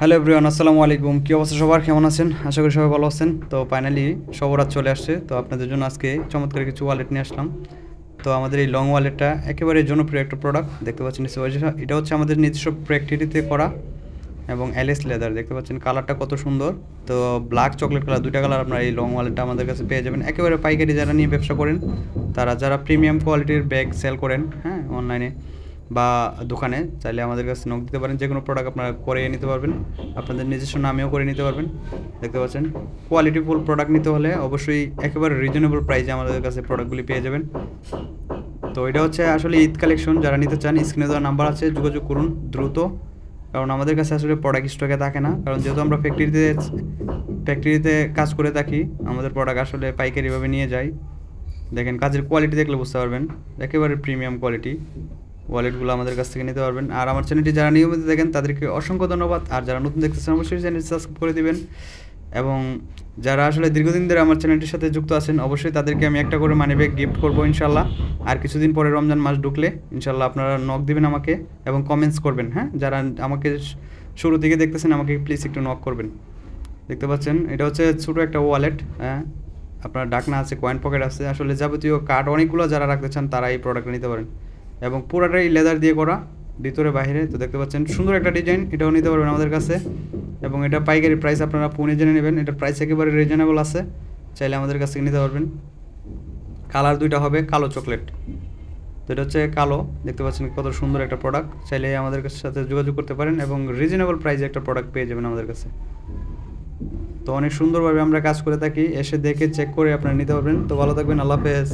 Hello everyone, আসসালামু আলাইকুম। কী অবস্থা সবার, কেমন আছেন? আশা করি সবাই ভালো আছেন। তো ফাইনালি সবরাত চলে আসছে, তো আপনাদের জন্য আজকে চমৎকার কিছু ওয়ালেট নিয়ে আসলাম। তো আমাদের এই লং ওয়ালেটটা একেবারে জনপ্রিয় একটা প্রোডাক্ট, দেখতে পাচ্ছেন। এটা হচ্ছে আমাদের নিজস্ব ফ্যাক্টরিতে করা এবং এলএস লেদার, দেখতে পাচ্ছেন কালারটা কত সুন্দর। তো ব্ল্যাক চকলেট কালার, দুইটা কালার আপনার এই লং ওয়ালেটটা আমাদের কাছে পেয়ে যাবেন। একেবারে পাইকারি যারা নিয়ে ব্যবসা করেন, যারা প্রিমিয়াম কোয়ালিটির ব্যাগ সেল করেন, হ্যাঁ, অনলাইনে বা দোকানে, চাইলে আমাদের কাছে নক দিতে পারেন। যে কোনো প্রোডাক্ট আপনারা করে নিতে পারবেন, আপনাদের নিজস্ব নামেও করে নিতে পারবেন। দেখতে পাচ্ছেন কোয়ালিটিফুল প্রোডাক্ট নিতে হলে অবশ্যই একেবারে রিজনেবল প্রাইসে আমাদের কাছে প্রোডাক্টগুলি পেয়ে যাবেন। তো এটা হচ্ছে আসলে ঈদ কালেকশন। যারা নিতে চান স্ক্রিনে দেওয়া নাম্বার আছে, যোগাযোগ করুন দ্রুত। কারণ আমাদের কাছে আসলে প্রোডাক্ট স্টকে থাকে না, কারণ যেহেতু আমরা ফ্যাক্টরিতে কাজ করে থাকি, আমাদের প্রোডাক্ট আসলে পাইকারিভাবে নিয়ে যাই। দেখেন কাজের কোয়ালিটি দেখলে বুঝতে পারবেন, একেবারে প্রিমিয়াম কোয়ালিটি ওয়ালেটগুলো আমাদের কাছ থেকে নিতে পারবেন। আর আমার চ্যানেলটি যারা নিয়মিত দেখেন তাদেরকে অসংখ্য ধন্যবাদ। আর যারা নতুন দেখতেছেন অবশ্যই চ্যানেলটি সাবস্ক্রাইব করে দিবেন। এবং যারা আসলে দীর্ঘদিন ধরে আমার চ্যানেলটির সাথে যুক্ত আছেন, অবশ্যই তাদেরকে আমি একটা করে মানি ব্যাগ গিফট করবো ইনশাল্লাহ। আর কিছুদিন পরে রমজান মাস ঢুকলে ইনশাল্লাহ আপনারা নক দিবেন আমাকে এবং কমেন্টস করবেন। হ্যাঁ, যারা আমাকে শুরু থেকে দেখতেছেন আমাকে প্লিজ একটু নক করবেন। দেখতে পাচ্ছেন এটা হচ্ছে ছোটো একটা ওয়ালেট। হ্যাঁ, আপনার ডাকনা আছে, কয়েন পকেট আছে, আসলে যাবতীয় কার্ড অনেকগুলো যারা রাখতে চান তারা এই প্রোডাক্ট নিতে পারেন। এবং পুরাটাই লেদার দিয়ে করা, ভিতরে বাইরে। তো দেখতে পাচ্ছেন সুন্দর একটা ডিজাইন, এটাও নিতে পারবেন আমাদের কাছে। এবং এটা পাইকারি প্রাইস আপনারা ফোনে জেনে নেবেন, এটার প্রাইস একেবারে রিজনেবল আছে, চাইলে আমাদের কাছ থেকে নিতে পারবেন। কালার দুইটা হবে, কালো চকলেট। তো এটা হচ্ছে কালো, দেখতে পাচ্ছেন কত সুন্দর একটা প্রোডাক্ট, চাইলে আমাদের সাথে যোগাযোগ করতে পারেন এবং রিজনেবল প্রাইসে একটা প্রোডাক্ট পেয়ে যাবেন আমাদের কাছে। তো অনেক সুন্দরভাবে আমরা কাজ করে থাকি, এসে দেখে চেক করে আপনারা নিতে পারবেন। তো ভালো থাকবেন, আল্লাহ হাফেজ।